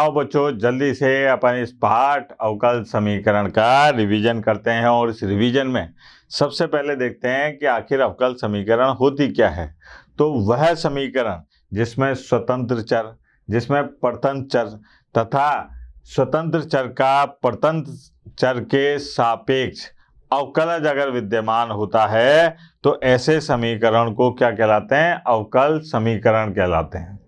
आओ बच्चों जल्दी से अपन इस पाठ अवकल समीकरण का रिवीजन करते हैं और इस रिवीजन में सबसे पहले देखते हैं कि आखिर अवकल समीकरण होती क्या है। तो वह समीकरण जिसमें स्वतंत्र चर, जिसमें परतंत्र चर तथा स्वतंत्र चर का परतंत्र चर के सापेक्ष अवकलज अगर विद्यमान होता है तो ऐसे समीकरण को क्या कहलाते हैं? अवकल समीकरण कहलाते हैं।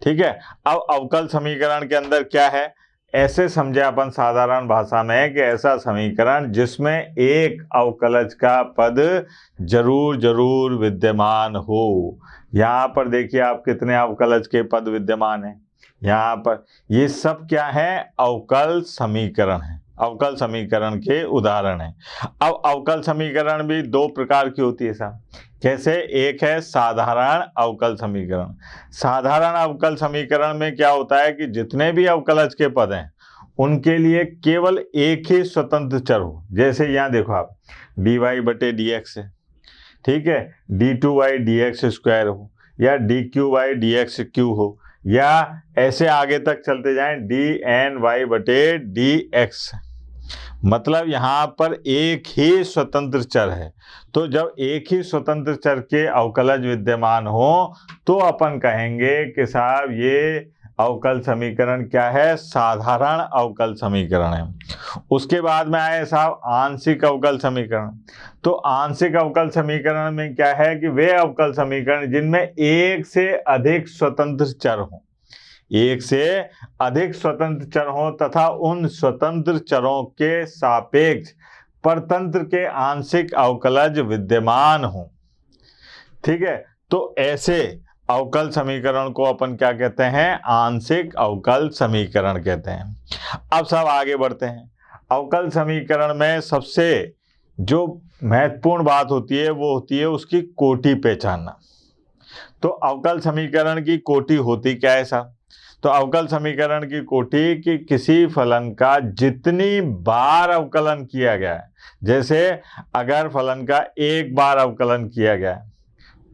ठीक है। अब अवकल समीकरण के अंदर क्या है, ऐसे समझे अपन साधारण भाषा में कि ऐसा समीकरण जिसमें एक अवकलज का पद जरूर जरूर विद्यमान हो। यहाँ पर देखिए आप कितने अवकलज के पद विद्यमान हैं। यहाँ पर ये सब क्या है? अवकल समीकरण है, अवकल समीकरण के उदाहरण है। अब अवकल समीकरण भी दो प्रकार की होती है साहब। कैसे? एक है साधारण अवकल समीकरण। साधारण अवकल समीकरण में क्या होता है कि जितने भी अवकलज के पद हैं उनके लिए केवल एक ही स्वतंत्र चर हो। जैसे यहाँ देखो आप dy बटे डी एक्स है, ठीक है, d2y dx स्क्वायर हो या dqy dx क्यू हो, या ऐसे आगे तक चलते जाएं dny बटे dx। मतलब यहाँ पर एक ही स्वतंत्र चर है। तो जब एक ही स्वतंत्र चर के अवकलज विद्यमान हो तो अपन कहेंगे कि साहब ये अवकल समीकरण क्या है? साधारण अवकल समीकरण है। उसके बाद में आए साहब आंशिक अवकल समीकरण। तो आंशिक अवकल समीकरण में क्या है कि वे अवकल समीकरण जिनमें एक से अधिक स्वतंत्र चर हों, एक से अधिक स्वतंत्र चर हों तथा उन स्वतंत्र चरों के सापेक्ष परतंत्र के आंशिक अवकलज विद्यमान हों। ठीक है। तो ऐसे अवकल समीकरण को अपन क्या कहते हैं? आंशिक अवकल समीकरण कहते हैं। अब सब आगे बढ़ते हैं। अवकल समीकरण में सबसे जो महत्वपूर्ण बात होती है वो होती है उसकी कोटि पहचानना। तो अवकल समीकरण की कोटि होती क्या है साहब? तो अवकल समीकरण की कोटि कि किसी फलन का जितनी बार अवकलन किया गया है, जैसे अगर फलन का एक बार अवकलन किया गया है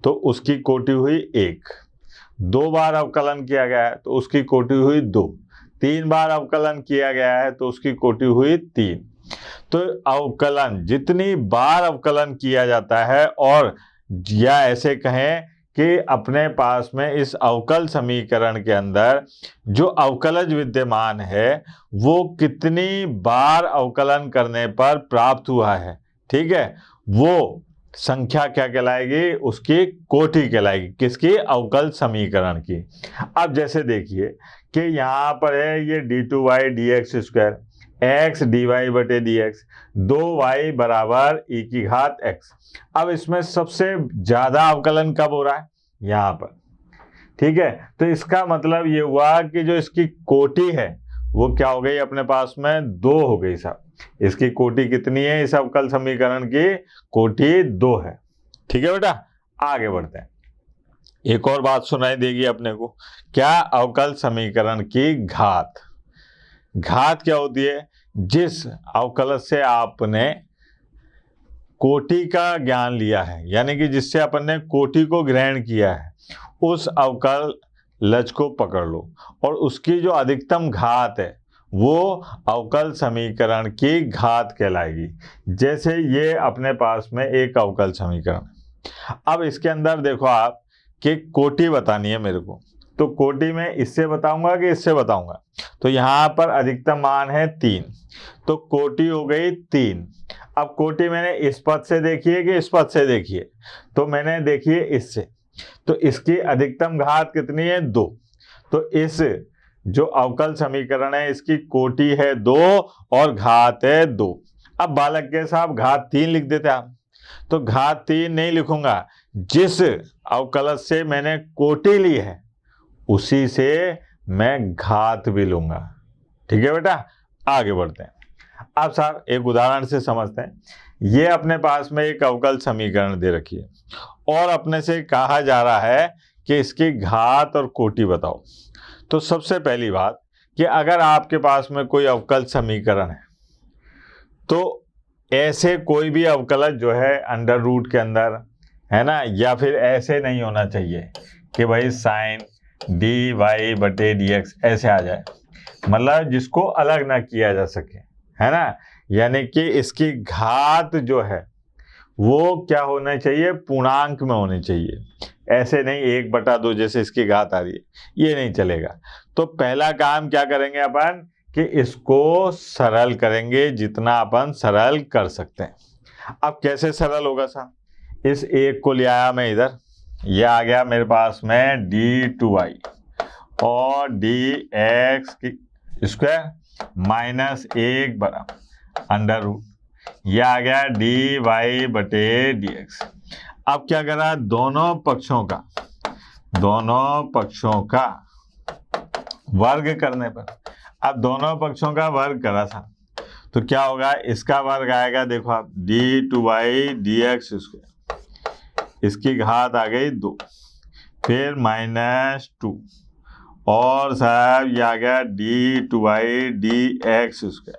तो उसकी कोटि हुई एक, दो बार अवकलन किया गया है तो उसकी कोटि हुई दो, तीन बार अवकलन किया गया है तो उसकी कोटि हुई तीन। तो अवकलन जितनी बार अवकलन किया जाता है, और या ऐसे कहें कि अपने पास में इस अवकल समीकरण के अंदर जो अवकलज विद्यमान है वो कितनी बार अवकलन करने पर प्राप्त हुआ है, ठीक है, वो संख्या क्या कहलाएगी? उसकी कोटि कहलाएगी। किसकी? अवकल समीकरण की। अब जैसे देखिए कि यहाँ पर है ये d2y dx square, x dy बटे dx, 2y बराबर e की घात x। अब इसमें सबसे ज्यादा अवकलन कब हो रहा है? यहाँ पर। ठीक है। तो इसका मतलब ये हुआ कि जो इसकी कोटि है वो क्या हो गई? अपने पास में दो हो गई साहब। इसकी कोटि कितनी है? इस अवकल समीकरण की कोटि दो है। ठीक है बेटा, आगे बढ़ते हैं। एक और बात सुनाई देगी अपने को, क्या? अवकल समीकरण की घात। घात क्या होती है? जिस अवकल से आपने कोटि का ज्ञान लिया है, यानी कि जिससे अपन ने कोटि को ग्रहण किया है, उस अवकल लज को पकड़ लो और उसकी जो अधिकतम घात है वो अवकल समीकरण की घात कहलाएगी। जैसे ये अपने पास में एक अवकल समीकरण है। अब इसके अंदर देखो आप कि कोटि बतानी है मेरे को, तो कोटि में इससे बताऊंगा कि इससे बताऊंगा। तो यहाँ पर अधिकतम मान है 3, तो कोटि हो गई 3। अब कोटि मैंने इस पद से देखी है कि इस पद से देखी है? तो मैंने देखी है इससे, तो इसकी अधिकतम घात कितनी है? 2। तो इस जो अवकल समीकरण है इसकी कोटि है 2 और घात है 2। अब बालक के साहब घात 3 लिख देते आप, तो घात 3 नहीं लिखूंगा, जिस अवकल से मैंने कोटि ली है उसी से मैं घात भी लूंगा। ठीक है बेटा, आगे बढ़ते हैं। अब साहब एक उदाहरण से समझते हैं। ये अपने पास में एक अवकल समीकरण दे रखी है और अपने से कहा जा रहा है कि इसकी घात और कोटि बताओ। तो सबसे पहली बात कि अगर आपके पास में कोई अवकल समीकरण है तो ऐसे कोई भी अवकलज जो है अंडर रूट के अंदर है ना, या फिर ऐसे नहीं होना चाहिए कि भाई साइन dy बटे dx ऐसे आ जाए। मतलब जिसको अलग ना किया जा सके, है ना। यानी कि इसकी घात जो है वो क्या होना चाहिए, पूर्णांक में होनी चाहिए, ऐसे नहीं 1/2 जैसे इसकी घात आ रही है, ये नहीं चलेगा। तो पहला काम क्या करेंगे अपन कि इसको सरल करेंगे, जितना अपन सरल कर सकते हैं। अब कैसे सरल होगा साहब, इस एक को ले आया मैं इधर, ये आ गया मेरे पास में d2y और dx की स्क्वायर माइनस 1 बराबर अंडर रूट, यह आ गया dy/dx। अब क्या करा, दोनों पक्षों का वर्ग करने पर, अब दोनों पक्षों का वर्ग करा था तो क्या होगा, इसका वर्ग आएगा, देखो आप d2y/dx2, इसकी घात आ गई 2, फिर -2 और साहब ये आ गया d2y/dx2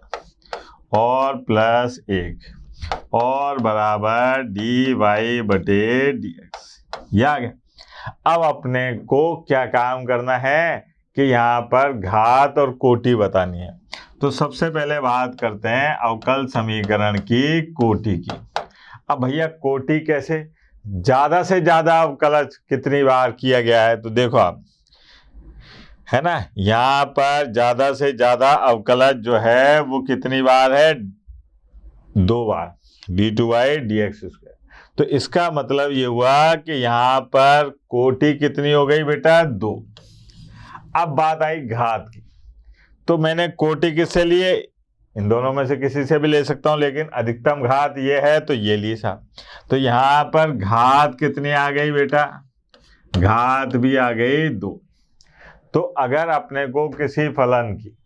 और +1 और बराबर dy/dx, ये आ गया। अब अपने को क्या काम करना है कि यहाँ पर घात और कोटि बतानी है। तो सबसे पहले बात करते हैं अवकल समीकरण की कोटि की। अब भैया कोटि कैसे, ज्यादा से ज्यादा अवकलज कितनी बार किया गया है, तो देखो आप, है ना, यहाँ पर ज्यादा से ज्यादा अवकलज जो है वो कितनी बार है, 2 बार, d2y/dx2। तो इसका मतलब ये हुआ कि यहाँ पर कोटि कितनी हो गई बेटा, 2। अब बात आई घात की, तो मैंने कोटि किससे लिए, इन दोनों में से किसी से भी ले सकता हूं, लेकिन अधिकतम घात ये है तो ये ली साहब। तो यहाँ पर घात कितनी आ गई बेटा, घात भी आ गई 2। तो अगर अपने को किसी फलन की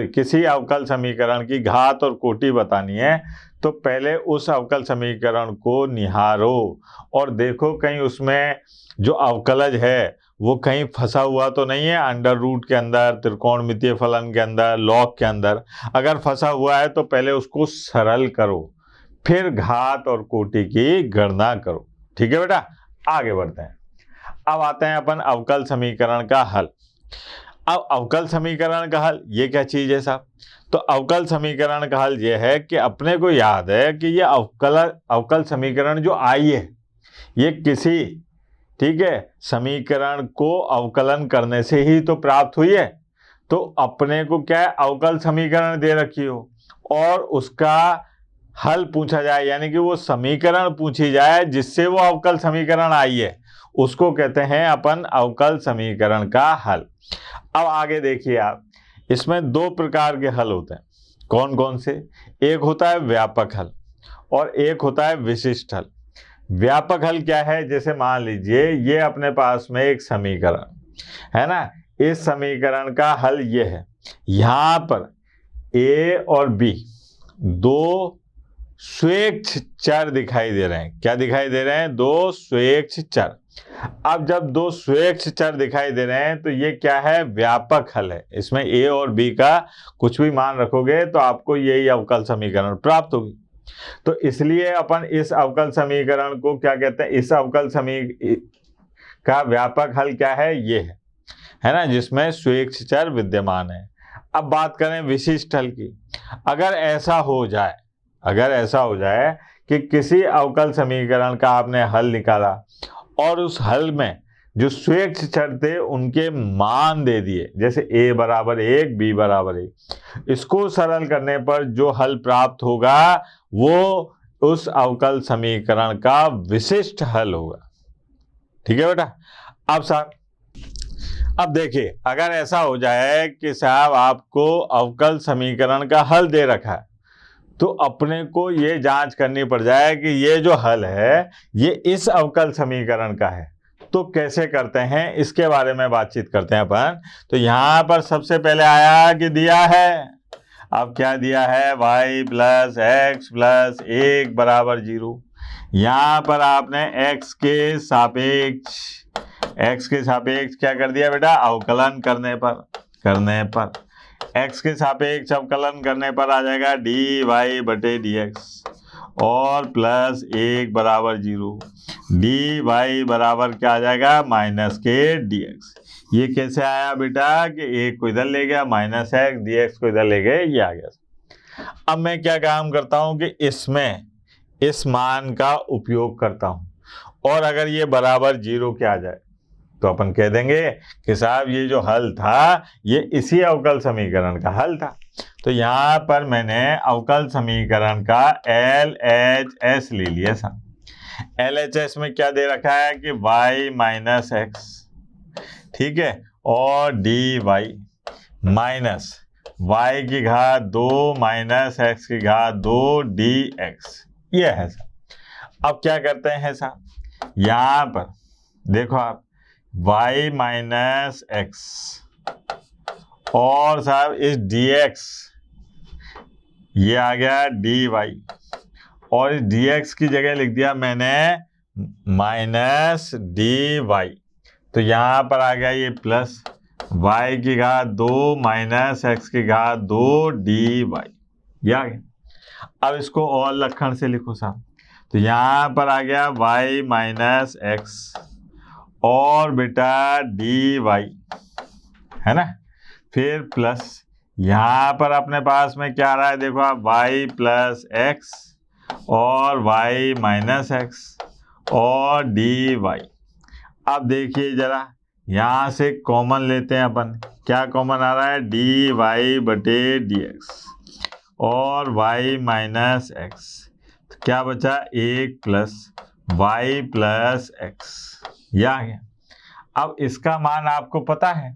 किसी अवकल समीकरण की घात और कोटि बतानी है तो पहले उस अवकल समीकरण को निहारो और देखो कहीं उसमें जो अवकलज है वो कहीं फंसा हुआ तो नहीं है, अंडर रूट के अंदर, त्रिकोणमितीय फलन के अंदर, लॉग के अंदर। अगर फंसा हुआ है तो पहले उसको सरल करो, फिर घात और कोटि की गणना करो। ठीक है बेटा, आगे बढ़ते हैं। अब आते हैं अपन अवकल समीकरण का हल। अब अवकल समीकरण का हल ये क्या चीज है साहब, तो अवकल समीकरण का हल ये है कि अपने को याद है कि ये अवकल समीकरण जो आई है ये किसी, ठीक है, समीकरण को अवकलन करने से ही तो प्राप्त हुई है। तो अपने को क्या है, अवकल समीकरण दे रखी हो और उसका हल पूछा जाए, यानी कि वो समीकरण पूछी जाए जिससे वो अवकल समीकरण आई है, उसको कहते हैं अपन अवकल समीकरण का हल। अब आगे देखिए आप, इसमें 2 प्रकार के हल होते हैं। कौन कौन से, एक होता है व्यापक हल और एक होता है विशिष्ट हल। व्यापक हल क्या है, जैसे मान लीजिए ये अपने पास में एक समीकरण है ना, इस समीकरण का हल ये है, यहाँ पर a और b 2 स्वेच्छ चर दिखाई दे रहे हैं। क्या दिखाई दे रहे हैं, 2 स्वेच्छ चर। अब जब 2 स्वेच्छ चर दिखाई दे रहे हैं तो ये क्या है, व्यापक हल है। इसमें a और b का कुछ भी मान रखोगे तो आपको यही अवकल समीकरण प्राप्त होगी। तो इसलिए अपन इस अवकल समीकरण को क्या कहते हैं, इस अवकल का व्यापक हल क्या है, ये है ना, जिसमें स्वेच्छ चर विद्यमान है। अब बात करें विशिष्ट हल की। अगर ऐसा हो जाए कि किसी अवकल समीकरण का आपने हल निकाला और उस हल में जो स्वेच्छ चर थे उनके मान दे दिए, जैसे a बराबर 1, b बराबर 1, इसको सरल करने पर जो हल प्राप्त होगा वो उस अवकल समीकरण का विशिष्ट हल होगा। ठीक है बेटा। अब साहब, अब देखिए, अगर ऐसा हो जाए कि साहब आपको अवकल समीकरण का हल दे रखा है तो अपने को ये जांच करनी पड़ जाए कि ये जो हल है ये इस अवकल समीकरण का है। तो कैसे करते हैं इसके बारे में बातचीत करते हैं अपन। तो यहाँ पर सबसे पहले आया कि दिया है, अब क्या दिया है, y + x + 1 बराबर 0। यहाँ पर आपने x के सापेक्ष क्या कर दिया बेटा, अवकलन करने पर x के सापेक्ष अवकलन करने पर आ जाएगा dy/dx और +1 बराबर 0, dy बराबर क्या आ जाएगा, -k dx। ये कैसे आया बेटा कि एक को इधर ले गया माइनस एक्स, डी एक्स को इधर ले गए, ये आ गया। अब मैं क्या काम करता हूं कि इसमें इस मान का उपयोग करता हूं, और अगर ये बराबर 0 के आ जाए तो अपन कह देंगे कि साहब ये जो हल था ये इसी अवकल समीकरण का हल था। तो यहाँ पर मैंने अवकल समीकरण का LHS ले लिया था। LHS में क्या दे रखा है कि y माइनस एक्स, ठीक है, और dy माइनस y की घात 2 माइनस x की घात 2 dx, ये है साहब। अब क्या करते हैं साहब, यहाँ पर देखो आप y माइनस एक्स और साहब इस dx, ये आ गया dy, और इस dx की जगह लिख दिया मैंने माइनस dy। तो यहाँ पर आ गया ये प्लस y की घात 2 माइनस x की घात 2 dy, ये आ गया। अब इसको और लक्षण से लिखो साहब, तो यहाँ पर आ गया y माइनस एक्स और बेटा dy, है ना, फिर प्लस यहाँ पर अपने पास में क्या आ रहा है, देखो आप y प्लस एक्स और y माइनस एक्स और dy। अब देखिए जरा, यहाँ से कॉमन लेते हैं अपन, क्या कॉमन आ रहा है, dy बटे dx और y माइनस एक्स, तो क्या बचा, 1 प्लस y प्लस एक्स, ये आ गया। अब इसका मान आपको पता है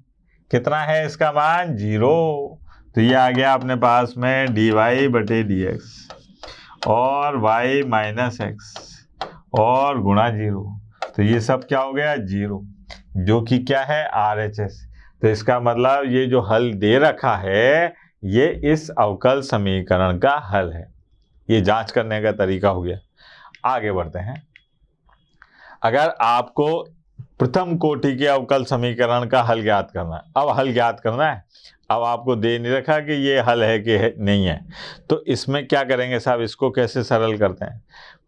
कितना है, इसका मान 0, तो ये आ गया अपने पास में dy बटे dx और y माइनस एक्स और गुणा 0, तो ये सब क्या हो गया 0, जो कि क्या है RHS। तो इसका मतलब ये जो हल दे रखा है ये इस अवकल समीकरण का हल है। ये जांच करने का तरीका हो गया। आगे बढ़ते हैं। अगर आपको प्रथम कोटि के अवकल समीकरण का हल ज्ञात करना है, अब हल ज्ञात करना है, अब आपको दे नहीं रखा कि ये हल है कि नहीं है, तो इसमें क्या करेंगे साहब, इसको कैसे सरल करते हैं।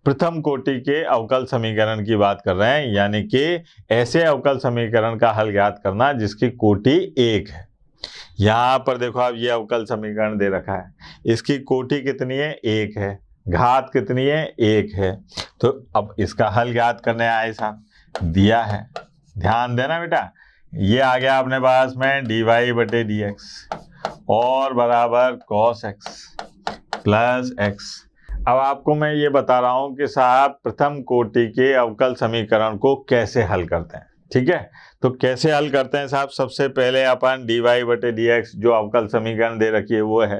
प्रथम कोटि के अवकल समीकरण की बात कर रहे हैं, यानी कि ऐसे अवकल समीकरण का हल ज्ञात करना जिसकी कोटि 1 है। यहाँ पर देखो आप, ये अवकल समीकरण दे रखा है, इसकी कोटि कितनी है, 1 है, घात कितनी है, 1 है। तो अब इसका हल ज्ञात करने आए साहब, दिया है, ध्यान देना बेटा, ये आ गया अपने पास में dy बटे dx और बराबर cos x प्लस x। अब आपको मैं ये बता रहा हूँ कि साहब प्रथम कोटि के अवकल समीकरण को कैसे हल करते हैं, ठीक है। तो कैसे हल करते हैं साहब, सबसे पहले अपन dy बटे dx जो अवकल समीकरण दे रखी है वो है।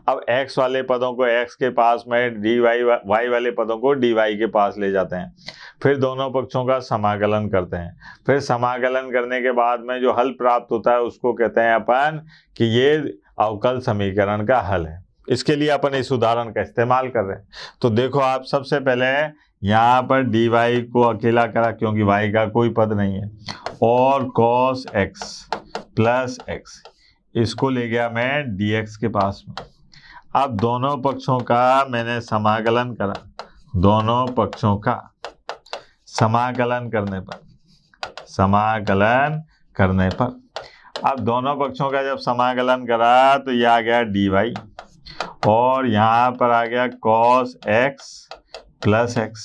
अब x वाले पदों को x के पास में, dy y वाले पदों को dy के पास ले जाते हैं, फिर दोनों पक्षों का समाकलन करते हैं, फिर समाकलन करने के बाद में जो हल प्राप्त होता है उसको कहते हैं अपन कि ये अवकल समीकरण का हल है। इसके लिए अपन इस उदाहरण का इस्तेमाल कर रहे हैं। तो देखो आप, सबसे पहले यहाँ पर dy को अकेला करा क्योंकि y का कोई पद नहीं है, और cos x प्लस x, इसको ले गया मैं dx के पास में। अब दोनों पक्षों का मैंने समाकलन करा, दोनों पक्षों का समाकलन करने पर अब दोनों पक्षों का जब समाकलन करा तो ये आ गया dy और यहाँ पर आ गया cos x प्लस x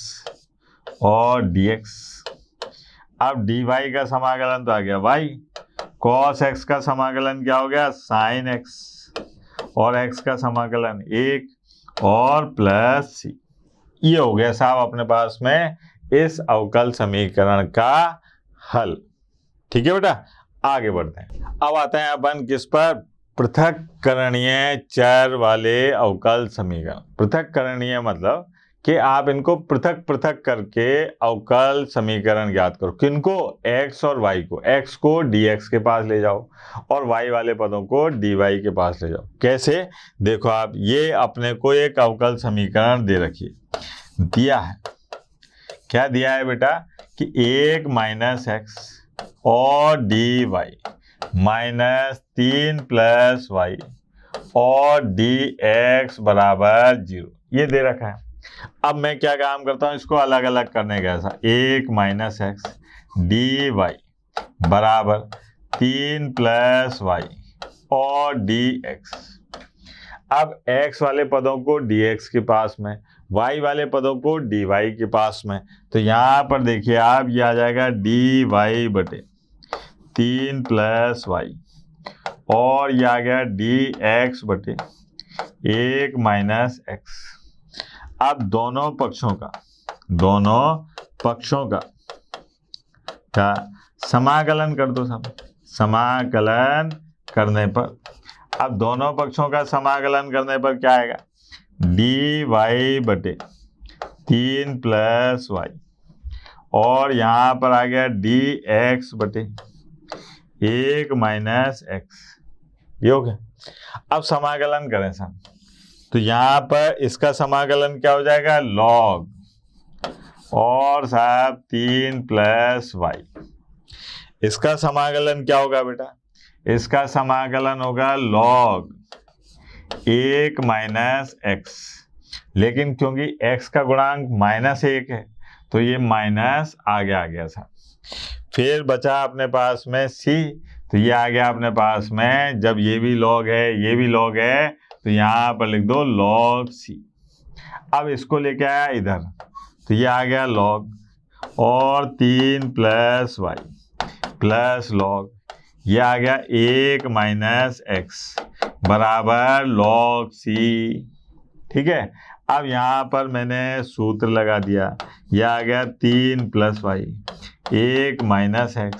और dx। अब dy का समाकलन तो आ गया y, cos x का समाकलन क्या हो गया, sin x, और x का समाकलन 1 और प्लस c। ये हो गया साहब अपने पास में इस अवकल समीकरण का हल, ठीक है बेटा। आगे बढ़ते हैं। अब आते हैं अपन किस पर, पृथक्करणीय चर वाले अवकल समीकरण। पृथक्करणीय मतलब कि आप इनको पृथक पृथक करके अवकल समीकरण ज्ञात करो। किनको, x और y को, x को dx के पास ले जाओ और y वाले पदों को dy के पास ले जाओ। कैसे, देखो आप, ये अपने को एक अवकल समीकरण दे रखिए, दिया है, क्या दिया है बेटा कि 1 माइनस एक्स और dy माइनस 3 प्लस y और dx बराबर 0, ये दे रखा है। अब मैं क्या काम करता हूँ, इसको अलग अलग करने का, ऐसा 1 माइनस एक्स dy बराबर 3 प्लस वाई और dx। अब x वाले पदों को dx के पास में, y वाले पदों को dy के पास में, तो यहाँ पर देखिए आप, ये आ जाएगा dy बटे 3 प्लस वाई और ये आ गया dx बटे 1 माइनस x। अब दोनों पक्षों का समाकलन कर दो सब। समाकलन करने पर, अब दोनों पक्षों का समाकलन करने पर क्या आएगा, dy बटे 3 प्लस वाई और यहाँ पर आ गया dx बटे 1 माइनस x। ये हो गया। अब समाकलन करें सब, तो यहाँ पर इसका समाकलन क्या हो जाएगा, लॉग और साहब 3 प्लस वाई। इसका समाकलन क्या होगा बेटा, इसका समाकलन होगा लॉग 1 माइनस x, लेकिन क्योंकि x का गुणांक -1 है तो ये माइनस आ गया साहब। फिर बचा अपने पास में c, तो ये आ गया अपने पास में, जब ये भी लॉग है ये भी लॉग है तो यहाँ पर लिख दो लॉग c। अब इसको लेके आया इधर, तो ये आ गया लॉग और 3 प्लस वाई प्लस लॉग, ये आ गया 1 माइनस x बराबर लॉग c। ठीक है। अब यहाँ पर मैंने सूत्र लगा दिया, ये आ गया 3 प्लस वाई 1 माइनस x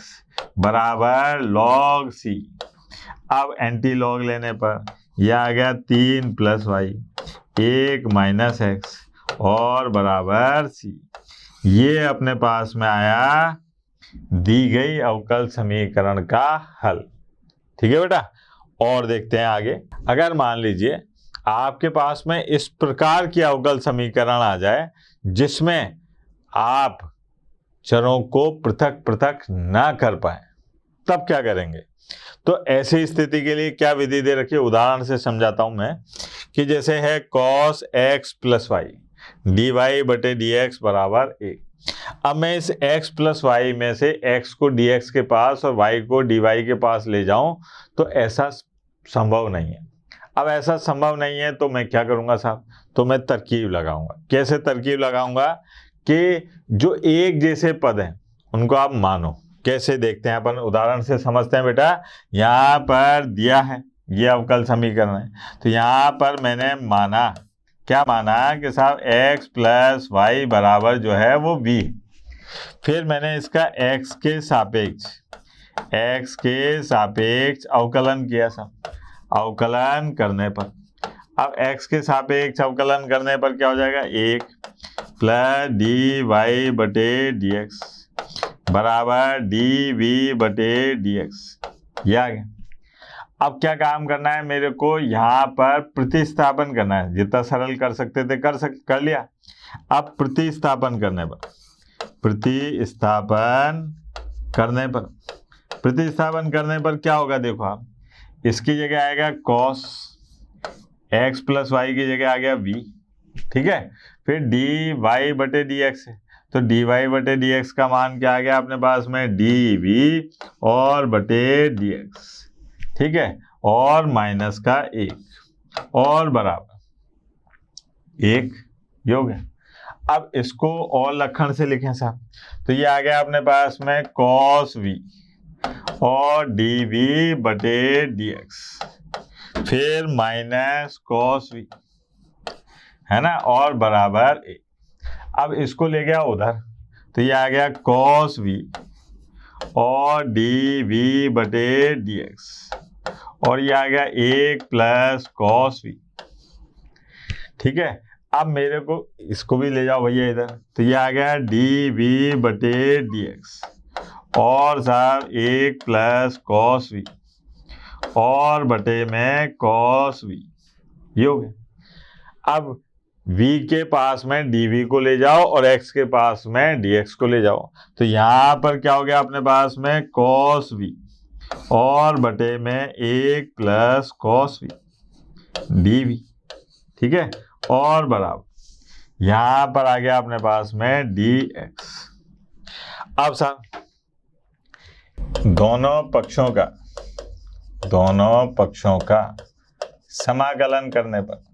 बराबर लॉग c। अब एंटी लॉग लेने पर यह आ गया 3 प्लस वाई 1 माइनस x और बराबर c। ये अपने पास में आया दी गई अवकल समीकरण का हल। ठीक है बेटा। और देखते हैं आगे। अगर मान लीजिए आपके पास में इस प्रकार की अवकल समीकरण आ जाए जिसमें आप चरों को पृथक पृथक ना कर पाए, तब क्या करेंगे। तो ऐसी स्थिति के लिए क्या विधि दे रखी है, उदाहरण से समझाता हूं मैं, कि जैसे है cos x plus y dy बटे dx बराबर 1। अब मैं इस x प्लस वाई में से x को dx के पास और y को dy के पास ले जाऊं तो ऐसा संभव नहीं है। अब ऐसा संभव नहीं है तो मैं क्या करूंगा साहब, तो मैं तरकीब लगाऊंगा। कैसे तरकीब लगाऊंगा कि जो एक जैसे पद हैं उनको आप मानो। कैसे देखते हैं अपन, उदाहरण से समझते हैं बेटा। यहाँ पर दिया है ये अवकल समीकरण है, तो यहाँ पर मैंने माना, क्या माना कि साहब x प्लस वाई बराबर जो है वो v। फिर मैंने इसका x के सापेक्ष अवकलन किया साहब। अवकलन करने पर, अब x के सापेक्ष अवकलन करने पर क्या हो जाएगा, 1 प्लस dy बटे dx बराबर dv बटे dx। ये आ गया। अब क्या काम करना है मेरे को, यहाँ पर प्रतिस्थापन करना है। जितना सरल कर सकते थे कर लिया। अब प्रतिस्थापन करने पर क्या होगा, देखो आप, इसकी जगह आएगा cos x प्लस वाई की जगह आ गया v। ठीक है। फिर dy बटे dx है, तो dy बटे dx का मान क्या आ गया अपने पास में, dv और बटे dx। ठीक है। और माइनस का 1 और बराबर 1 योग है। अब इसको और लक्षण से लिखें साहब, तो ये आ गया अपने पास में cos v और dv बटे dx, फिर माइनस cos v है ना, और बराबर 1। अब इसको ले गया उधर, तो ये आ गया cos v और dv बटे dx और ये आ गया 1 प्लस cos v। ठीक है। अब मेरे को इसको भी ले जाओ भैया इधर, तो ये आ गया dv बटे dx और साहब 1 प्लस cos v और बटे में cos v। ये हो गया। अब v के पास में dv को ले जाओ और x के पास में dx को ले जाओ, तो यहाँ पर क्या हो गया अपने पास में cos v और बटे में 1 प्लस cos v dv। ठीक है। और बराबर यहाँ पर आ गया अपने पास में dx। अब साहब दोनों पक्षों का समाकलन करने पर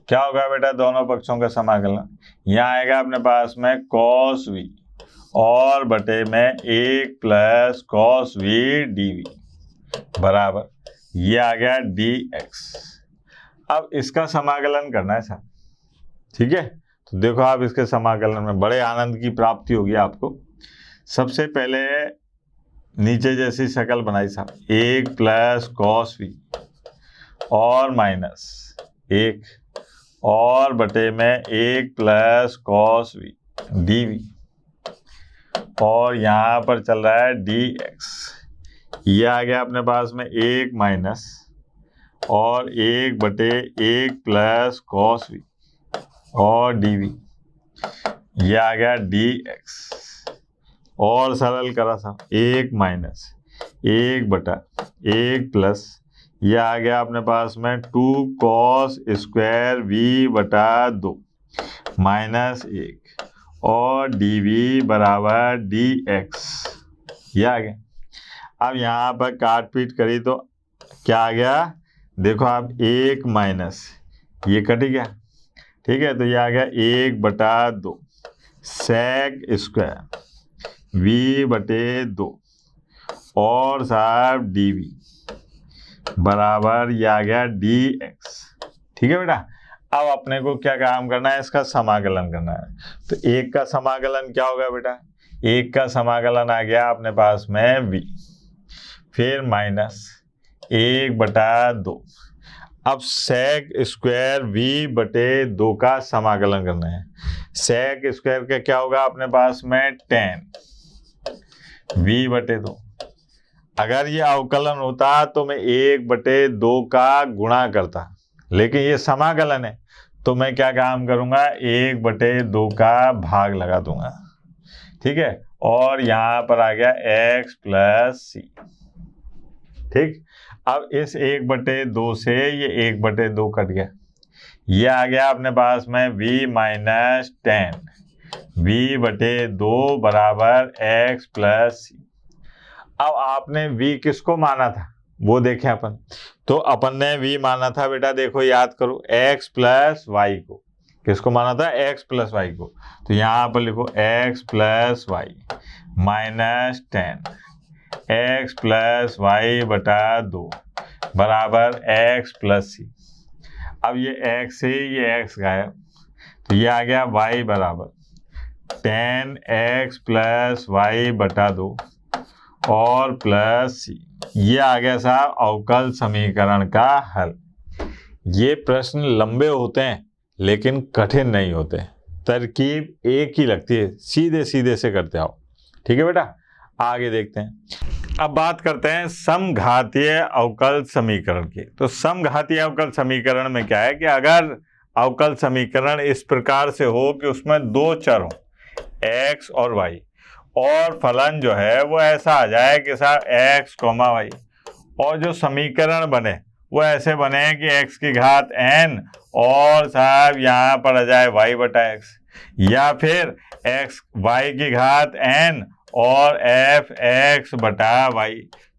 क्या होगा बेटा? दोनों पक्षों का समाकलन यहाँ आएगा अपने पास में cos v और बटे में 1 प्लस cos v dv बराबर ये आ गया dx। अब इसका समाकलन करना है साहब, ठीक है। तो देखो आप इसके समाकलन में बड़े आनंद की प्राप्ति होगी आपको। सबसे पहले नीचे जैसी शक्ल बनाई साहब, 1 प्लस cos v और माइनस 1 और बटे में 1 प्लस cos v dv और यहाँ पर चल रहा है dx। ये आ गया अपने पास में 1 माइनस और 1 बटे 1 प्लस cos v और dv, ये आ गया dx। और सरल करा था 1 माइनस 1 बटा 1 प्लस ये आ गया अपने पास में 2 cos स्क्वायर v बटा 2 माइनस 1 और dv बराबर dx, ये आ गया। अब यहाँ पर काट पीट करी तो क्या आ गया? देखो आप 1 माइनस ये कट गया, ठीक है। तो ये आ गया 1 बटा 2 sec स्क्वायर v बटे 2 और साहब dv बराबर ये आ गया dx, ठीक है बेटा। अब अपने को क्या काम करना है? इसका समाकलन करना है। तो 1 का समाकलन क्या होगा बेटा? 1 का समाकलन आ गया अपने पास में v, फिर माइनस 1 बटा 2। अब sec स्क्वायर v बटे 2 का समाकलन करना है। sec स्क्वायर का क्या होगा अपने पास में? tan v बटे 2। अगर ये अवकलन होता तो मैं 1 बटे 2 का गुणा करता, लेकिन ये समाकलन है तो मैं क्या काम करूंगा? 1 बटे 2 का भाग लगा दूंगा, ठीक है। और यहाँ पर आ गया x प्लस c, ठीक। अब इस 1 बटे 2 से ये 1 बटे 2 कट गया, ये आ गया अपने पास में v माइनस tan v बटे 2 बराबर x प्लस c। अब आपने v किसको माना था वो देखें अपन। तो अपन ने v माना था बेटा, देखो याद करो, x प्लस वाई को। किसको माना था? x प्लस वाई को। तो यहाँ पर लिखो x plus y minus tan x plus y बटा 2 बराबर x प्लस c। अब ये x से ये x गायब, तो ये आ गया y बराबर tan x प्लस वाई बटा 2 और प्लस c। ये आ गया साहब अवकल समीकरण का हल। ये प्रश्न लंबे होते हैं लेकिन कठिन नहीं होते, तरकीब एक ही लगती है, सीधे सीधे से करते आओ, ठीक है बेटा। आगे देखते हैं। अब बात करते हैं समघातीय अवकल समीकरण की। तो समघातीय अवकल समीकरण में क्या है कि अगर अवकल समीकरण इस प्रकार से हो कि उसमें 2 चर हो x और y, और फलन जो है वो ऐसा आ जाए कि साहब x, y, और जो समीकरण बने वो ऐसे बने कि x की घात n और साहब यहाँ पर आ जाए y बटा x, या फिर y की घात n और f x बटा y।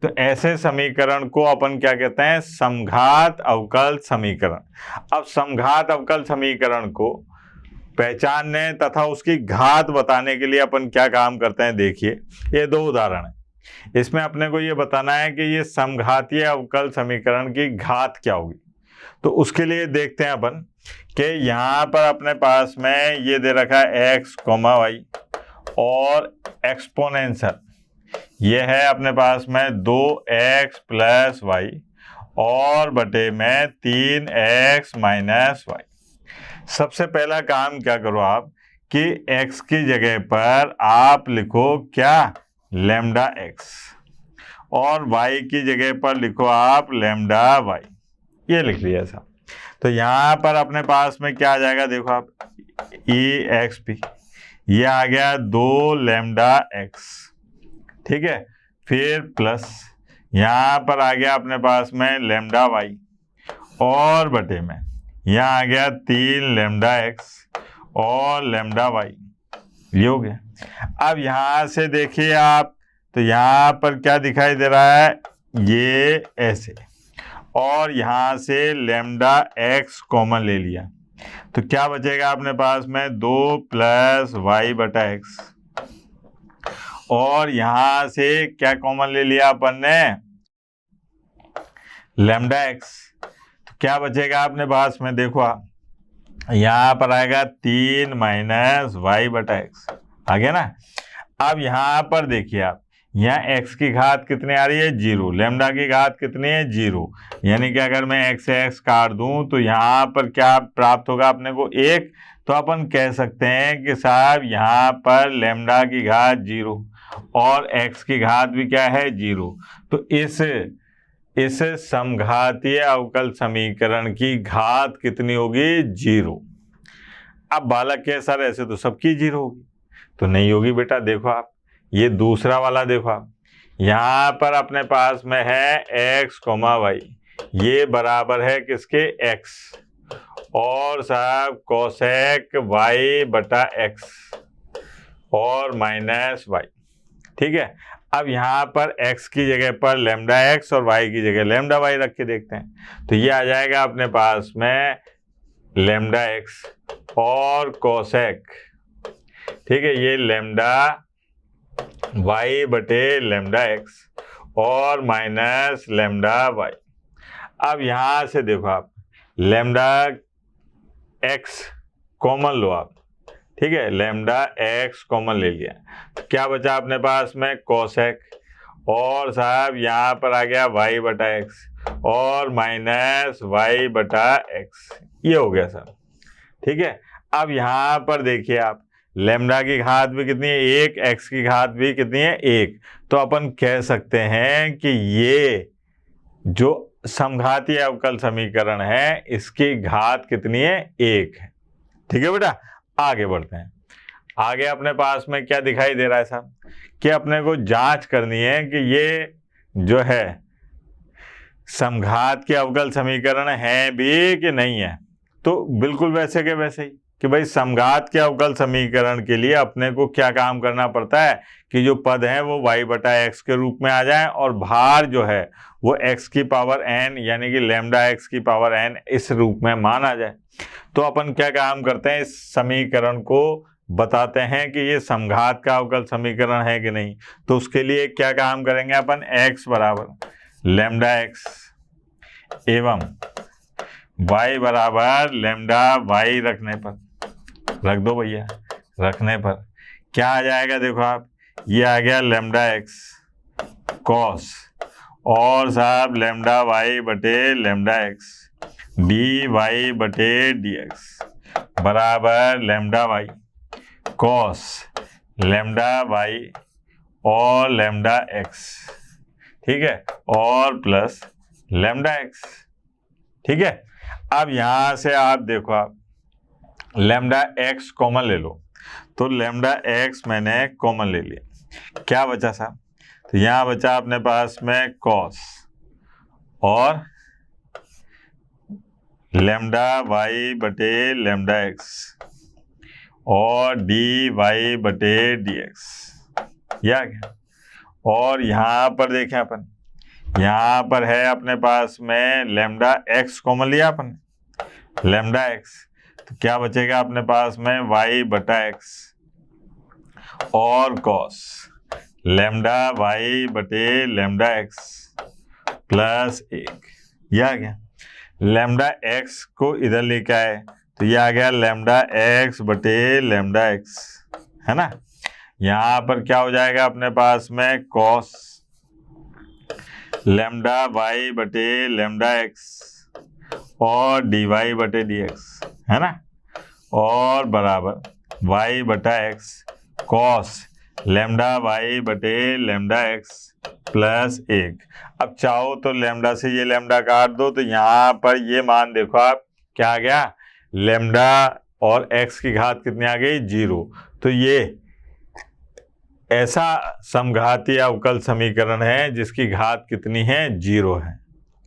तो ऐसे समीकरण को अपन क्या कहते हैं? समघात अवकल समीकरण। अब समघात अवकल समीकरण को पहचानने तथा उसकी घात बताने के लिए अपन क्या काम करते हैं? देखिए ये 2 उदाहरण है। इसमें अपने को ये बताना है कि ये समघातीय अवकल समीकरण की घात क्या होगी। तो उसके लिए देखते हैं अपन कि यहाँ पर अपने पास में ये दे रखा है x, y और एक्सपोनेंशियल ये है अपने पास में 2x प्लस y और बटे में 3x माइनस y। सबसे पहला काम क्या करो आप कि x की जगह पर आप लिखो क्या? लैम्डा x, और y की जगह पर लिखो आप लैम्डा y। ये लिख लिया साहब। तो यहाँ पर अपने पास में क्या आ जाएगा? देखो आप exp, ये आ गया 2 लैम्डा x, ठीक है। फिर प्लस यहाँ पर आ गया अपने पास में लैम्डा y और बटे में यहाँ आ गया 3 लैम्डा x और लैम्डा y। ये हो गया। अब यहाँ से देखिए आप, तो यहाँ पर क्या दिखाई दे रहा है, ये ऐसे, और यहाँ से लेमडा एक्स कॉमन ले लिया, तो क्या बचेगा अपने पास में 2 + y/x, और यहाँ से क्या कॉमन ले लिया अपन ने, लेमडा एक्स, तो क्या बचेगा अपने पास में, देखो यहाँ पर आएगा 3 - y/x, आ गया ना। अब यहाँ पर देखिए आप, यहाँ x की घात कितनी आ रही है, 0, लेमडा की घात कितनी है, 0, यानी कि अगर मैं x से x काट दूं तो यहाँ पर क्या प्राप्त होगा अपने को, 1। तो अपन कह सकते हैं कि साहब यहाँ पर लेमडा की घात 0 और x की घात भी क्या है, 0। तो इस समघातीय अवकल समीकरण की घात कितनी होगी, 0। अब बालक के सर ऐसे तो सबकी 0 होगी, तो नहीं होगी बेटा। देखो आप, ये दूसरा वाला देखो आप, यहाँ पर अपने पास में है x, y, ये बराबर है किसके, x, और साहब कोसेक y/x और -y, ठीक है। अब यहाँ पर x की जगह पर लेमडा x और y की जगह लेमडा y रख के देखते हैं, तो ये आ जाएगा अपने पास में लेमडा x और कोसेक, ठीक है, ये लेमडा y/लेमडा x और माइनस लेमडा y। अब यहाँ से देखो आप, लेमडा x कॉमन लो आप, ठीक है, लेमडा x कॉमन ले लिया, तो क्या बचा अपने पास में, कोसेक, और साहब यहाँ पर आ गया y/x और माइनस y/x, ये हो गया सर, ठीक है। अब यहाँ पर देखिए आप, लेमडा की घात भी कितनी है, 1, x की घात भी कितनी है, 1। तो अपन कह सकते हैं कि ये जो समघातीय अवकल समीकरण है, इसकी घात कितनी है, 1 है, ठीक है बेटा। आगे बढ़ते हैं। आगे अपने पास में क्या दिखाई दे रहा है साहब, कि अपने को जांच करनी है कि ये जो है समघात के अवकल समीकरण है भी कि नहीं है। तो बिल्कुल वैसे के वैसे ही कि भाई समघात के अवकल समीकरण के लिए अपने को क्या काम करना पड़ता है कि जो पद हैं वो y/x के रूप में आ जाएं और भार जो है वो x की पावर n यानी कि लेमडा x की पावर n इस रूप में मान आ जाए। तो अपन क्या काम करते हैं, इस समीकरण को बताते हैं कि ये समघात का अवकल समीकरण है कि नहीं। तो उसके लिए क्या काम करेंगे अपन, x बराबर लेमडा x एवं y बराबर लेमडा y रखने पर, रख दो भैया, रखने पर क्या आ जाएगा, देखो आप, ये आ गया लेमडा x कॉस और साहब लेमडा y/लेमडा x dy/dx बराबर lambda y cos lambda y और लेमडा x, ठीक है, और प्लस लेमडा x, ठीक है। अब यहाँ से आप देखो, आप लेमडा x कॉमन ले लो, तो लेमडा x मैंने कॉमन ले लिया, क्या बचा साहब, तो यहाँ बचा अपने पास में कॉस और लेमडा y/लेमडा x और dy/dx, ये आ गया। और यहाँ पर देखें अपन, यहाँ पर है अपने पास में लेमडा x कॉमन लिया अपन, लेमडा x, तो क्या बचेगा अपने पास में y/x और कॉस लेमडा y/लेमडा x प्लस 1, यह आ गया। लेमडा x को इधर लेके आए तो यह आ गया लेमडा x/लेमडा x, है ना। यहाँ पर क्या हो जाएगा अपने पास में कॉस लेमडा y/लेमडा x और dy/dx, है ना, और बराबर y/x कॉस लेमडा y/लेमडा x प्लस 1। अब चाहो तो लेमडा से ये लेमडा काट दो, तो यहाँ पर ये मान देखो आप, क्या आ गया, लेमडा और x की घात कितनी आ गई, 0। तो ये ऐसा समघातीय अवकल समीकरण है जिसकी घात कितनी है, 0 है।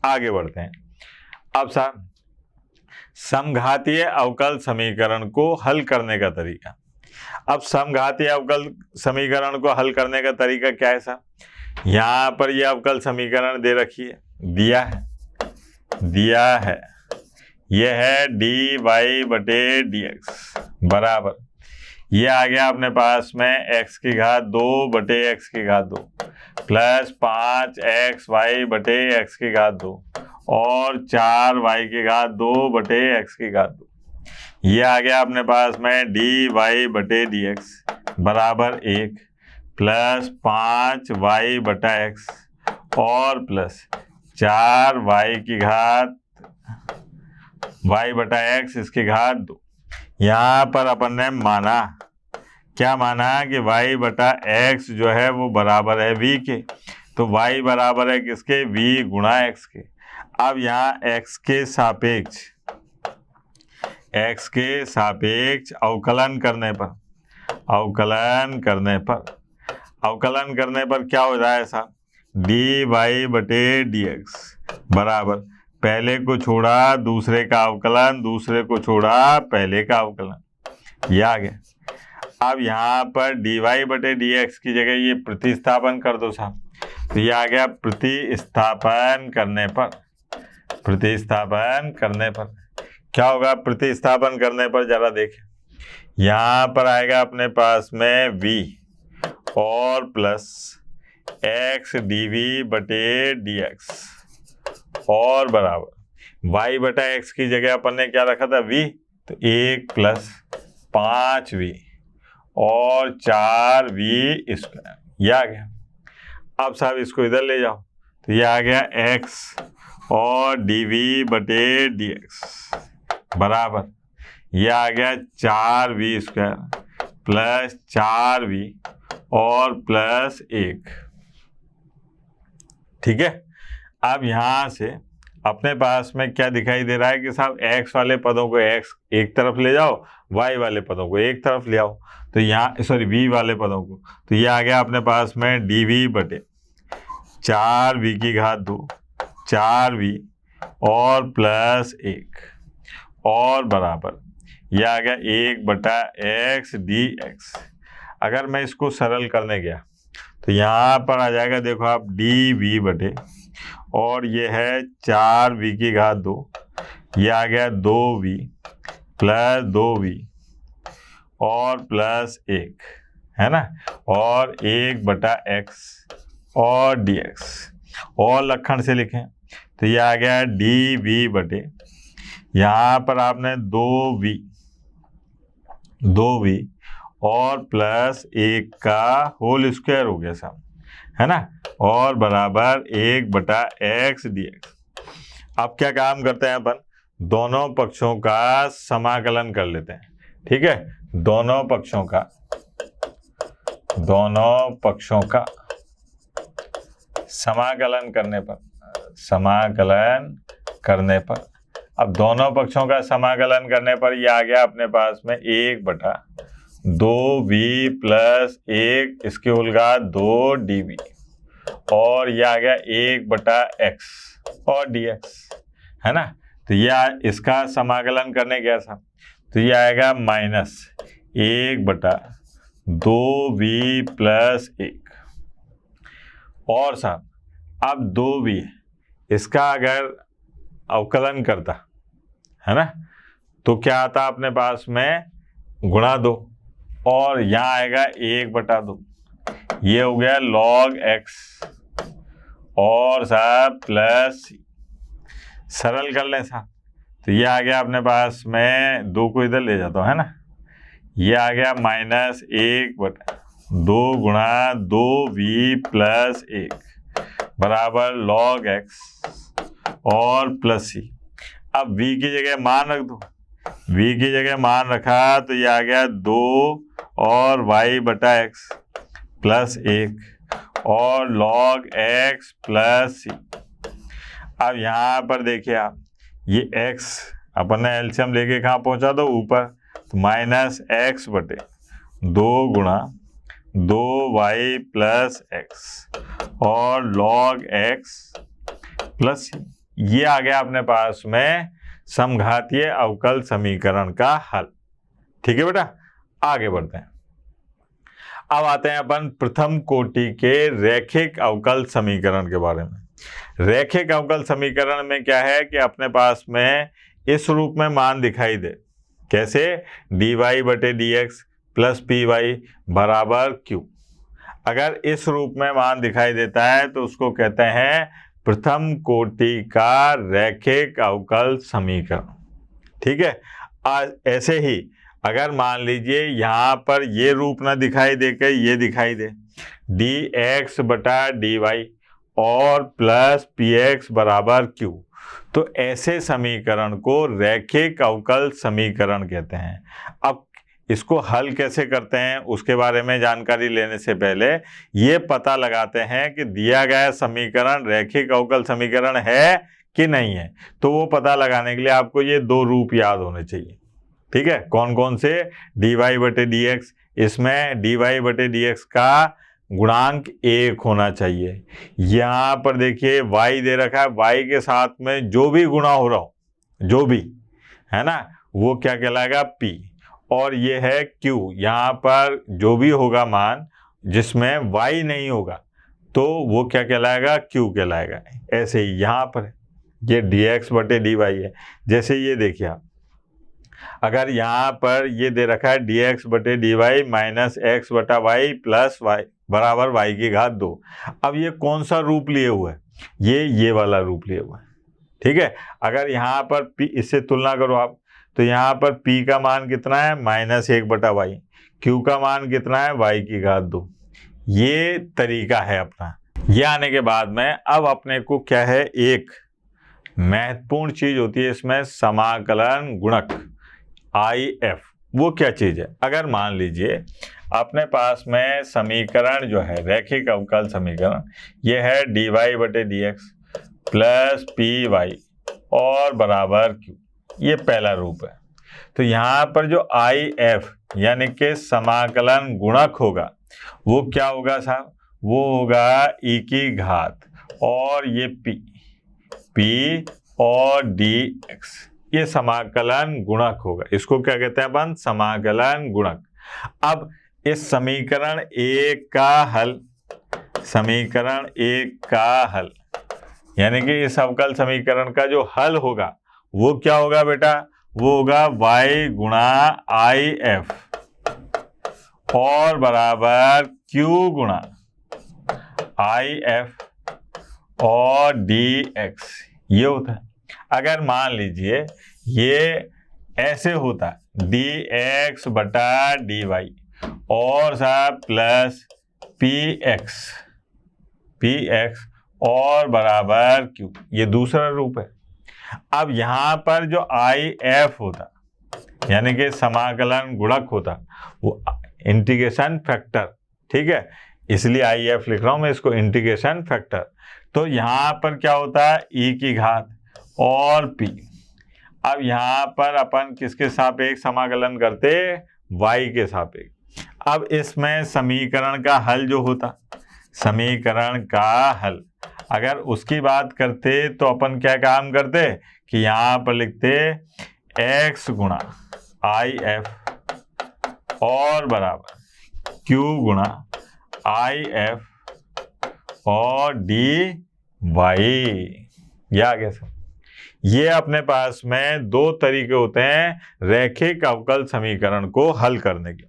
आगे बढ़ते हैं। अब साहब समघातीय अवकल समीकरण को हल करने का तरीका, अब समघातीय अवकल समीकरण को हल करने का तरीका क्या है साहब? यहाँ पर ये अवकल समीकरण दे रखी है, दिया है ये है dy बटे dx बराबर, ये आ गया अपने पास में x की घात 2 बटे x की घात 2 प्लस 5xy बटे x की घात 2 और 4y की घात 2 बटे x की घात 2। ये आ गया अपने पास में dy बटे dx बराबर 1 प्लस 5y बटा x और प्लस 4y की घात y बटा x इसकी घात 2। यहाँ पर अपन ने माना, क्या माना कि y बटा x जो है वो बराबर है v के, तो y बराबर है किसके? v गुणा x के। अब यहाँ x के सापेक्ष अवकलन करने पर क्या हो रहा है साहब? dy बटे dx बराबर, पहले को छोड़ा दूसरे का अवकलन, दूसरे को छोड़ा पहले का अवकलन, ये आ गया। अब यहाँ पर dy बटे dx की जगह ये प्रतिस्थापन कर दो साहब, तो ये आ गया प्रतिस्थापन करने पर क्या होगा? प्रतिस्थापन करने पर जरा देखें, यहाँ पर आएगा अपने पास में v और प्लस x dv बटे dx और बराबर y बटा x की जगह अपन ने क्या रखा था? v, तो 1 प्लस 5v और 4v स्क्वायर, ये आ गया। अब साहब इसको इधर ले जाओ, तो ये आ गया x और dv बटे dx बराबर, ये आ गया 4v स्क्वायर प्लस 4v और प्लस 1। ठीक है। अब यहाँ से अपने पास में क्या दिखाई दे रहा है कि साहब x वाले पदों को x एक तरफ ले जाओ, y वाले पदों को एक तरफ ले आओ, तो यहाँ v वाले पदों को, तो ये आ गया अपने पास में dv बटे 4v की घात 2 4v और प्लस 1 और बराबर, ये आ गया 1 बटा x dx। अगर मैं इसको सरल करने गया तो यहाँ पर आ जाएगा, देखो आप, dv बटे और ये है 4v की घात 2, ये आ गया 2v प्लस 2v और प्लस 1, है ना, और 1 बटा x और dx, और लक्षण से लिखें तो ये आ गया dv बटे, यहाँ पर आपने 2v और प्लस 1 का होल स्क्वायर हो गया साहब, है ना, और बराबर 1 बटा x dx। अब क्या काम करते हैं अपन? दोनों पक्षों का समाकलन कर लेते हैं। ठीक है, दोनों पक्षों का समाकलन करने पर अब दोनों पक्षों का समाकलन करने पर ये आ गया अपने पास में 1 बटा 2v प्लस 1 इसकी उलघात 2 dv और ये आ गया 1 बटा x और dx, है ना। तो ये इसका समाकलन करने गया था, तो ये आएगा माइनस 1 बटा 2v प्लस 1 और साहब अब 2v इसका अगर अवकलन करता, है ना, तो क्या आता अपने पास में? गुणा 2 और यहाँ आएगा 1 बटा 2, ये हो गया log x और साहब प्लस, सरल कर लें साहब, तो ये आ गया अपने पास में, 2 को इधर ले जाता हूँ, है ना, ये आ गया माइनस 1 बटा 2 गुणा 2v प्लस 1 बराबर log x और प्लस c। अब v की जगह मान रख दो, v की जगह मान रखा तो ये आ गया 2 और y बटा x प्लस 1 और log x प्लस c। अब यहाँ पर देखिए आप, ये x अपन ने एलसीएम लेके कहाँ पहुँचा दो? ऊपर, तो माइनस x बटे 2 गुणा 2y प्लस x और log x प्लस c। ये आ गया अपने पास में समघातीय अवकल समीकरण का हल। ठीक है बेटा, आगे बढ़ते हैं। अब आते हैं अपन प्रथम कोटि के रैखिक अवकल समीकरण के बारे में। रैखिक अवकल समीकरण में क्या है कि अपने पास में इस रूप में मान दिखाई दे, कैसे, dy बटे dx प्लस पी वाई बराबर क्यू। अगर इस रूप में मान दिखाई देता है तो उसको कहते हैं प्रथम कोटि का रैखिक अवकल समीकरण। ठीक है। ऐसे ही अगर मान लीजिए यहाँ पर ये रूप ना दिखाई दे के ये दिखाई दे, dx बटा dy और प्लस px बराबर q, तो ऐसे समीकरण को रैखिक अवकल समीकरण कहते हैं। अब इसको हल कैसे करते हैं उसके बारे में जानकारी लेने से पहले ये पता लगाते हैं कि दिया गया समीकरण रैखिक अवकल समीकरण है कि नहीं है। तो वो पता लगाने के लिए आपको ये दो रूप याद होने चाहिए। ठीक है, कौन कौन से, dy बटे dx, इसमें dy बटे dx का गुणांक 1 होना चाहिए। यहाँ पर देखिए y दे रखा है, y के साथ में जो भी गुणा हो रहा हो, जो भी है ना, वो क्या कहलाएगा, p। और ये है q, यहाँ पर जो भी होगा मान जिसमें y नहीं होगा तो वो क्या कहलाएगा, q कहलाएगा। ऐसे ही यहाँ पर ये dx बटे dy है। जैसे ये देखिए आप, अगर यहाँ पर ये दे रखा है dx बटे dy माइनस x बटा y प्लस y बराबर y की घात 2। अब ये कौन सा रूप लिए हुआ है, ये वाला रूप लिए हुआ है। ठीक है। अगर यहाँ पर p, इससे तुलना करो आप, तो यहाँ पर p का मान कितना है, माइनस 1 बटा y, q का मान कितना है, y की घात 2। ये तरीका है अपना। ये आने के बाद में अब अपने को क्या है, एक महत्वपूर्ण चीज होती है इसमें, समाकलन गुणक IF। वो क्या चीज है, अगर मान लीजिए अपने पास में समीकरण जो है रैखिक अवकल समीकरण, ये है dy बटे dx प्लस पी वाई और बराबर q, ये पहला रूप है। तो यहाँ पर जो IF यानी कि समाकलन गुणक होगा वो क्या होगा साहब, वो होगा e की घात और ये p और dx, ये समाकलन गुणक होगा। इसको क्या कहते हैं अपन, समाकलन गुणक। अब इस समीकरण एक का हल, समीकरण एक का हल यानी कि इस अवकल समीकरण का जो हल होगा वो क्या होगा बेटा, वो होगा y गुणा IF और बराबर q गुणा IF और dx, ये होता है। अगर मान लीजिए ये ऐसे होता dx बटा dy और साहब प्लस px और बराबर q, ये दूसरा रूप है। अब यहाँ पर जो IF होता यानी कि समाकलन गुणक होता, वो इंटीग्रेशन फैक्टर, ठीक है, इसलिए IF लिख रहा हूं मैं इसको, इंटीग्रेशन फैक्टर। तो यहाँ पर क्या होता है, e की घात और p। अब यहाँ पर अपन किसके सापेक्ष समाकलन करते, y के सापेक्ष। अब इसमें समीकरण का हल जो होता, समीकरण का हल अगर उसकी बात करते तो अपन क्या काम करते कि यहाँ पर लिखते x गुणा IF और बराबर q गुणा IF और dy। ये आ गया सब। ये अपने पास में दो तरीके होते हैं रैखिक अवकल समीकरण को हल करने के।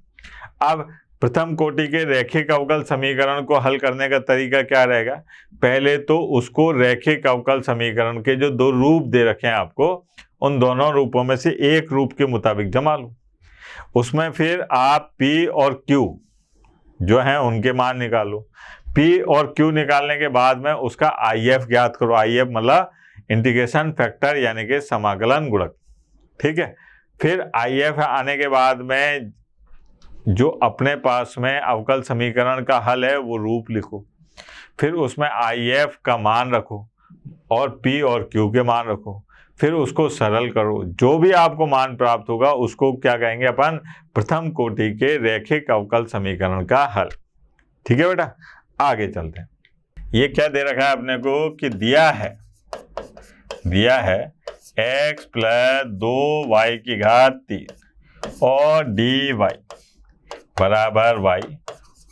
अब प्रथम कोटि के रैखिक अवकल समीकरण को हल करने का तरीका क्या रहेगा, पहले तो उसको रैखिक अवकल समीकरण के जो दो रूप दे रखे हैं आपको, उन दोनों रूपों में से एक रूप के मुताबिक जमा लो। उसमें फिर आप p और q जो हैं उनके मान निकालो। p और q निकालने के बाद में उसका IF ज्ञात करो। IF मतलब इंटीग्रेशन फैक्टर यानी कि समाकलन गुणक। ठीक है। फिर IF आने के बाद में जो अपने पास में अवकल समीकरण का हल है वो रूप लिखो, फिर उसमें IF का मान रखो और P और Q के मान रखो, फिर उसको सरल करो। जो भी आपको मान प्राप्त होगा उसको क्या कहेंगे अपन, प्रथम कोटि के रैखिक अवकल समीकरण का हल। ठीक है बेटा, आगे चलते हैं। ये क्या दे रखा है अपने को कि दिया है x प्लस 2y की घात 3 और dy बराबर y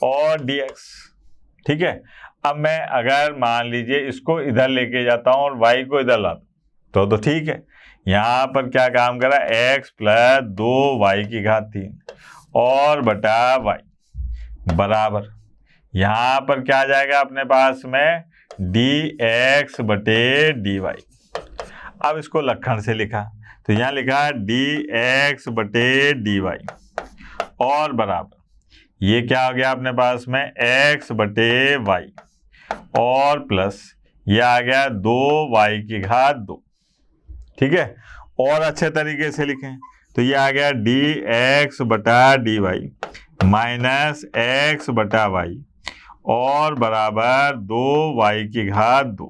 और dx। ठीक है, अब मैं अगर मान लीजिए इसको इधर लेके जाता हूँ और y को इधर लाता तो ठीक है। यहाँ पर क्या काम करा, x प्लस 2y3 और बटा y बराबर, यहाँ पर क्या आ जाएगा अपने पास में dx बटे dy। अब इसको लक्षण से लिखा तो यहाँ लिखा dx बटे dy और बराबर ये क्या हो गया अपने पास में x बटे y और प्लस ये आ गया 2y2। ठीक है, और अच्छे तरीके से लिखें तो ये आ गया dx बटा dy माइनस x बटा y और बराबर 2y2।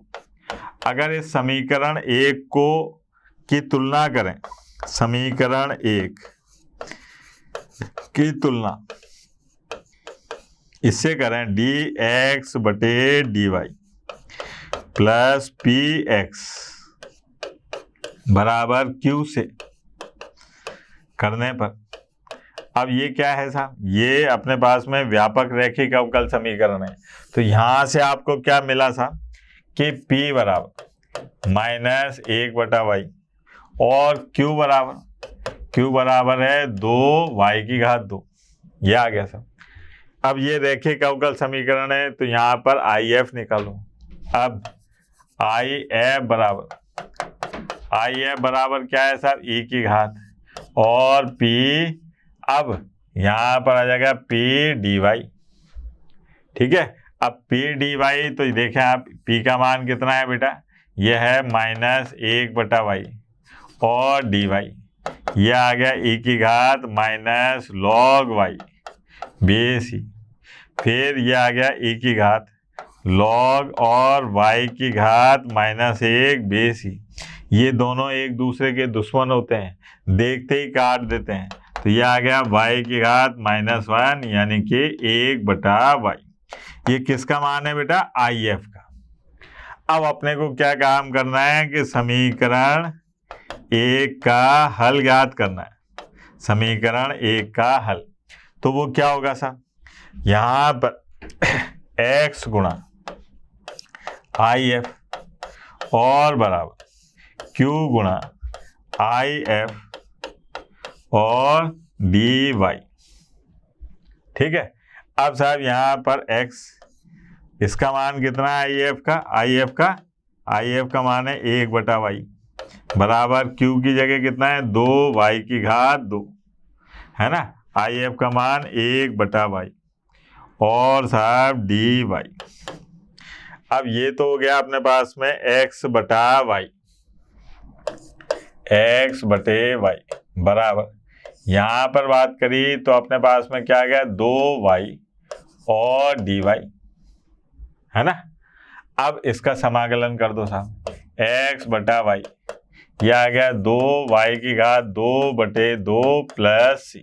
अगर इस समीकरण 1 को की तुलना करें, समीकरण 1 की तुलना इससे करें dx बटे dy प्लस px बराबर q से करने पर, अब ये क्या है साहब, ये अपने पास में व्यापक रैखिक अवकल समीकरण है। तो यहां से आपको क्या मिला साहब कि p बराबर माइनस 1/y और q बराबर है 2y2। ये आ गया साहब। अब ये रैखिक अवकल समीकरण है तो यहाँ पर IF निकालो। अब IF बराबर क्या है साहब, e⁻, और p, अब यहाँ पर आ जाएगा p dy। ठीक है, अब p dy तो देखें आप p का मान कितना है बेटा, यह है माइनस 1/y और dy ये आ गया e⁻ माइनस log y बेसी, फिर ये आ गया e⁻ log और y⁻ माइनस 1 बेसी। ये दोनों एक दूसरे के दुश्मन होते हैं, देखते ही काट देते हैं। तो ये आ गया y⁻ माइनस 1 यानी कि 1/y। ये किसका मान है बेटा, IF का। अब अपने को क्या काम करना है कि समीकरण 1 का हल ज्ञात करना है। समीकरण 1 का हल तो वो क्या होगा साहब, यहाँ पर x गुणा IF और बराबर q गुणा IF और dy। ठीक है, अब साहब यहाँ पर x, इसका मान कितना है IF का मान है 1/y बराबर q की जगह कितना है 2y2 है ना, IF का मान 1/y और साहब dy। अब ये तो हो गया अपने पास में x बटा y बराबर, यहाँ पर बात करी तो अपने पास में क्या आ गया 2y और dy है ना। अब इसका समाकलन कर दो साहब, x बटा y ये आ गया 2y2 प्लस c,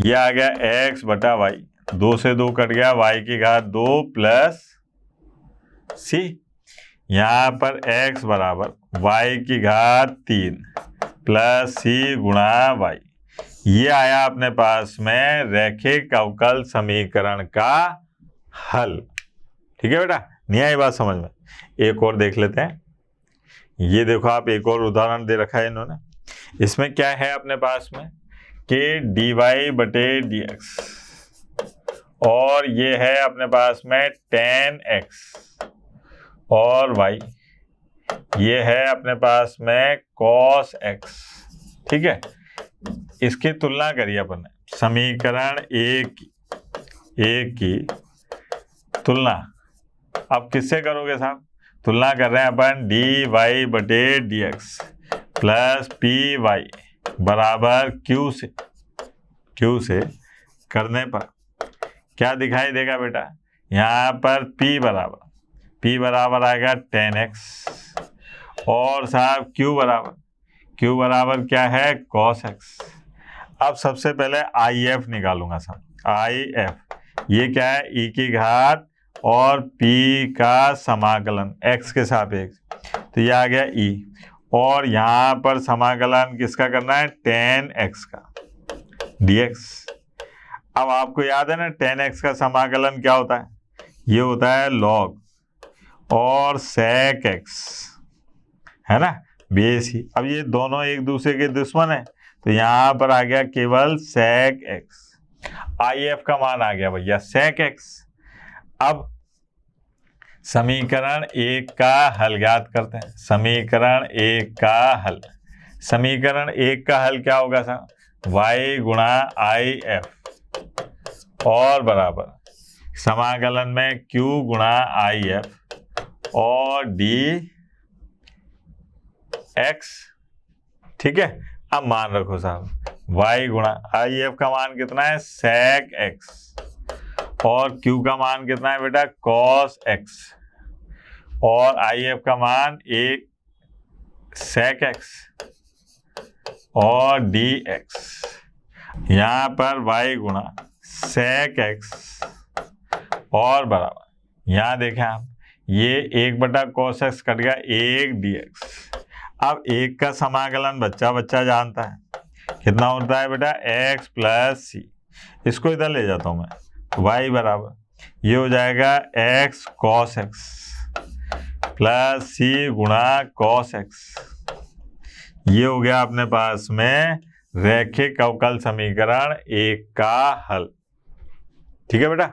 ये आ गया x बटा y, 2 से 2 कट गया y2 प्लस c। यहाँ पर x बराबर y3 प्लस c गुणा y। ये आया अपने पास में रैखिक अवकल समीकरण का हल। ठीक है बेटा, नहीं आई बात समझ में। एक और देख लेते हैं, ये देखो आप एक और उदाहरण दे रखा है इन्होंने। इसमें क्या है अपने पास में कि dy बटे dx और ये है अपने पास में tan x और y, ये है अपने पास में cos x। ठीक है, इसकी तुलना करिए अपन ने, समीकरण 1 की तुलना अब किससे करोगे साहब, तुलना कर रहे हैं अपन dy बटे dx प्लस py बराबर q से करने पर क्या दिखाई देगा बेटा, यहाँ पर p बराबर आएगा tan x और साहब q बराबर क्या है cos x। अब सबसे पहले IF निकालूंगा साहब, IF ये क्या है e⁻ और p का समाकलन x के सापेक्ष, तो ये आ गया e और यहाँ पर समाकलन किसका करना है tan x का dx। अब आपको याद है ना 10x का समाकलन क्या होता है, ये होता है log और sec x, है ना, बेस ही। अब ये दोनों एक दूसरे के दुश्मन है, तो यहां पर आ गया केवल sec x, IF का मान आ गया भैया sec x। अब समीकरण 1 का हल ज्ञात करते हैं। समीकरण 1 का हल, समीकरण 1 का हल क्या होगा साहब, y गुणा IF और बराबर समाकलन में q गुणा IF और dx, ठीक है। अब मान रखो साहब, y गुणा IF का मान कितना है sec x और q का मान कितना है बेटा cos x और IF का मान 1 sec x और dx। यहाँ पर y गुणा sec x और बराबर, यहाँ देखें आप, ये 1/cos x कट गया 1 dx। अब 1 का समाकलन बच्चा बच्चा जानता है, कितना होता है बेटा x प्लस c। इसको इधर ले जाता हूं मैं, y बराबर ये हो जाएगा x cos x plus c गुणा cos x। ये हो गया अपने पास में रैखिक अवकल समीकरण 1 का हल, ठीक है बेटा।